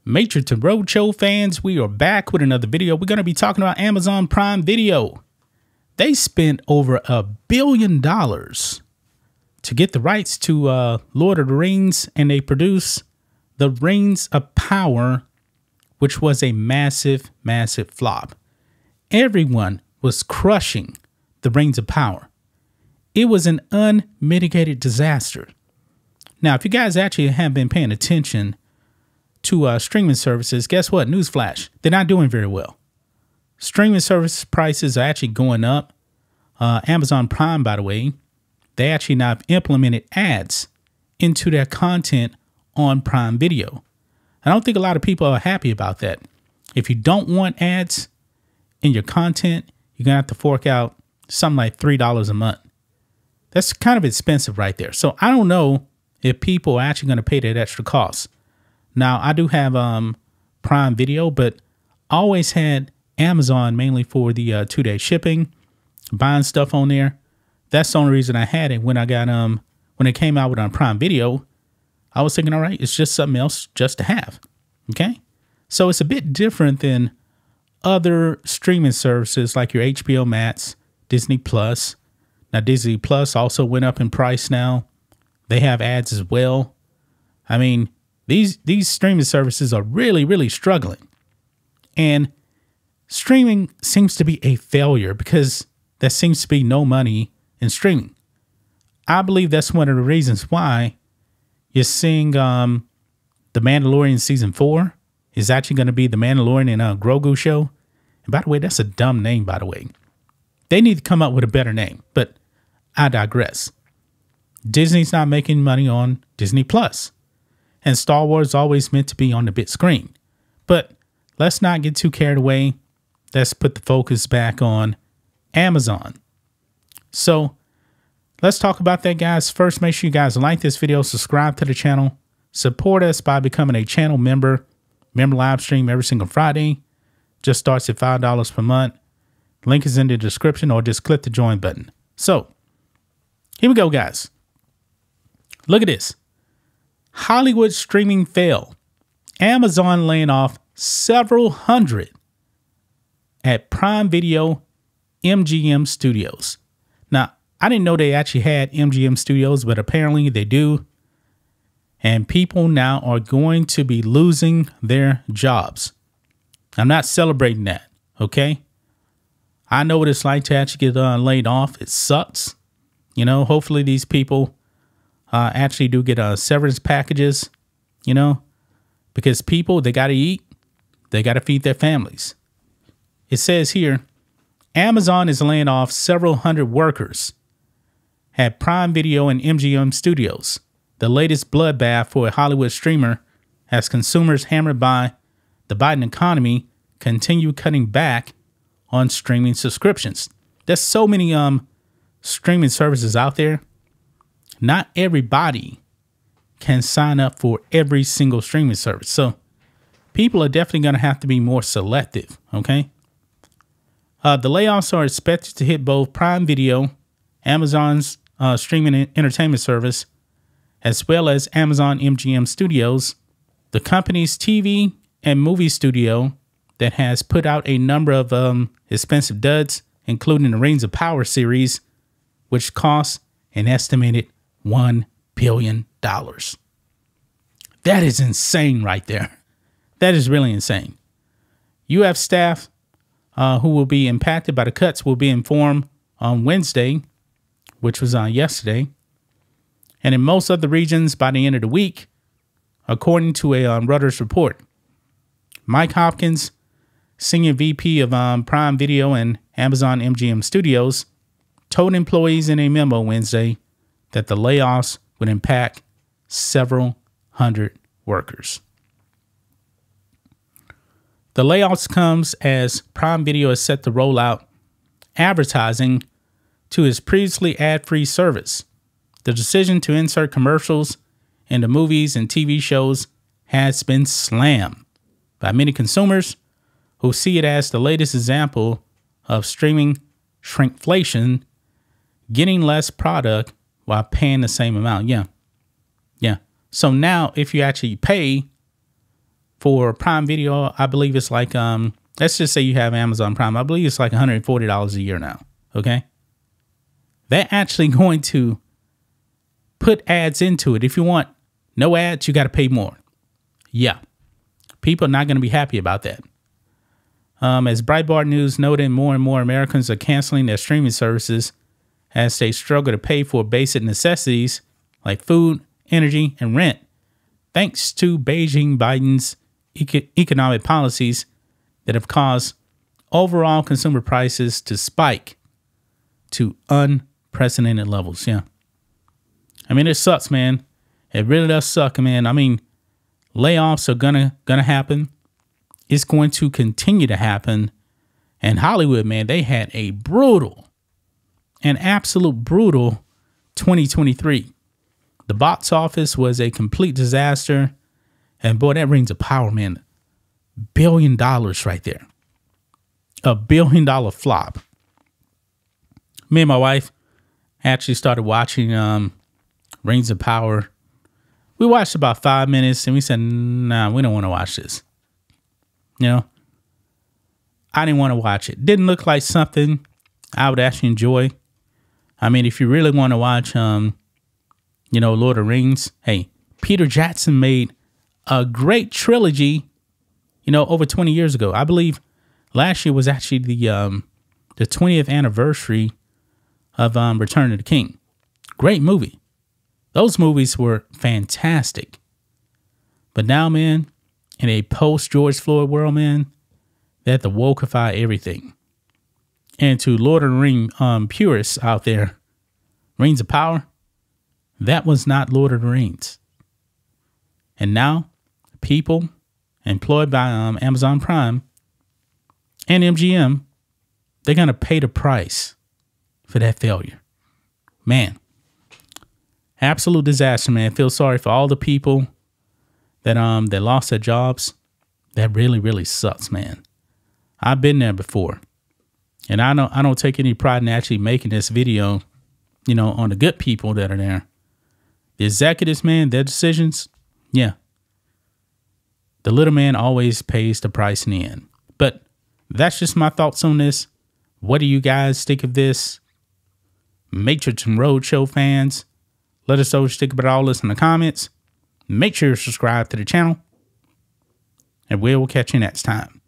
Matrixx and Rhodes show fans, we are back with another video. We're going to be talking about Amazon Prime Video. They spent over $1 billion to get the rights to Lord of the Rings, and they produced The Rings of Power, which was a massive, massive flop. Everyone was crushing The Rings of Power. It was an unmitigated disaster. Now, if you guys actually have been paying attention to streaming services, guess what? Newsflash, they're not doing very well. Streaming service prices are actually going up. Amazon Prime, by the way, they actually now have implemented ads into their content on Prime Video. I don't think a lot of people are happy about that. If you don't want ads in your content, you're going to have to fork out something like $3 a month. That's kind of expensive right there. So I don't know if people are actually going to pay that extra cost. Now, I do have Prime Video, but I always had Amazon mainly for the 2-day shipping, buying stuff on there. That's the only reason I had it. When I got when it came out with Prime Video, I was thinking, all right, it's just something else just to have. Okay, so it's a bit different than other streaming services like your HBO Max, Disney Plus. Now, Disney Plus also went up in price now. They have ads as well. I mean, these streaming services are really, really struggling. And streaming seems to be a failure because there seems to be no money in streaming. I believe that's one of the reasons why you're seeing The Mandalorian Season 4 is actually going to be The Mandalorian and Grogu show. And by the way, that's a dumb name, by the way. They need to come up with a better name, but I digress. Disney's not making money on Disney Plus. And Star Wars is always meant to be on the big screen. But let's not get too carried away. Let's put the focus back on Amazon. So let's talk about that, guys. First, make sure you guys like this video, subscribe to the channel, support us by becoming a channel member. Member live stream every single Friday. Just starts at $5 per month. Link is in the description, or just click the join button. So here we go, guys. Look at this. Hollywood streaming fail. Amazon laying off several hundred at Prime Video MGM Studios. Now, I didn't know they actually had MGM Studios, but apparently they do. And people now are going to be losing their jobs. I'm not celebrating that, okay? I know what it's like to actually get laid off. It sucks. You know, hopefully these people actually do get severance packages, you know, because people, they got to eat. They got to feed their families. It says here, Amazon is laying off several hundred workers at Prime Video and MGM Studios, the latest bloodbath for a Hollywood streamer, as consumers hammered by the Biden economy continue cutting back on streaming subscriptions. There's so many streaming services out there. Not everybody can sign up for every single streaming service. So people are definitely going to have to be more selective, okay? The layoffs are expected to hit both Prime Video, Amazon's streaming and entertainment service, as well as Amazon MGM Studios, the company's TV and movie studio that has put out a number of expensive duds, including the Rings of Power series, which costs an estimated $1 billion. That is insane right there. That is really insane. You have staff who will be impacted by the cuts will be informed on Wednesday, which was yesterday. And in most other regions by the end of the week, according to a Rhodes report. Mike Hopkins, Senior VP of Prime Video and Amazon MGM Studios, told employees in a memo Wednesday that the layoffs would impact several hundred workers. The layoffs comes as Prime Video is set to roll out advertising to its previously ad-free service. The decision to insert commercials into movies and TV shows has been slammed by many consumers who see it as the latest example of streaming shrinkflation, getting less product while paying the same amount. Yeah. So now if you actually pay for Prime Video, I believe it's like, let's just say you have Amazon Prime. I believe it's like $140 a year now. Okay. They're actually going to put ads into it. If you want no ads, you got to pay more. Yeah. People are not going to be happy about that. As Breitbart News noted, more and more Americans are canceling their streaming services as they struggle to pay for basic necessities like food, energy, and rent, thanks to Biden's economic policies that have caused overall consumer prices to spike to unprecedented levels. Yeah. I mean, it sucks, man. It really does suck, man. I mean, layoffs are gonna happen. It's going to continue to happen. And Hollywood, man, they had an absolute brutal 2023. The box office was a complete disaster. And boy, that rings a power, man. $1 billion right there. $1 billion flop. Me and my wife actually started watching Rings of Power. We watched about 5 minutes and we said, nah, we don't want to watch this. You know, I didn't want to watch it. Didn't look like something I would actually enjoy. I mean, if you really want to watch, you know, Lord of the Rings, hey, Peter Jackson made a great trilogy, you know, over 20 years ago. I believe last year was actually the 20th anniversary of Return of the King. Great movie. Those movies were fantastic. But now, man, in a post-George Floyd world, man, they have to wokeify everything. And to Lord of the Rings purists out there, Rings of Power, that was not Lord of the Rings. And now, people employed by Amazon Prime and MGM, they're going to pay the price for that failure. Man, absolute disaster, man. I feel sorry for all the people that lost their jobs. That really, really sucks, man. I've been there before. And I don't take any pride in actually making this video, you know, on the good people that are there. The executives, man, their decisions, yeah. The little man always pays the price in the end. But that's just my thoughts on this. What do you guys think of this? Matrixx and Rhodes show fans, let us know what you think about all this in the comments. Make sure you subscribe to the channel, and we will catch you next time.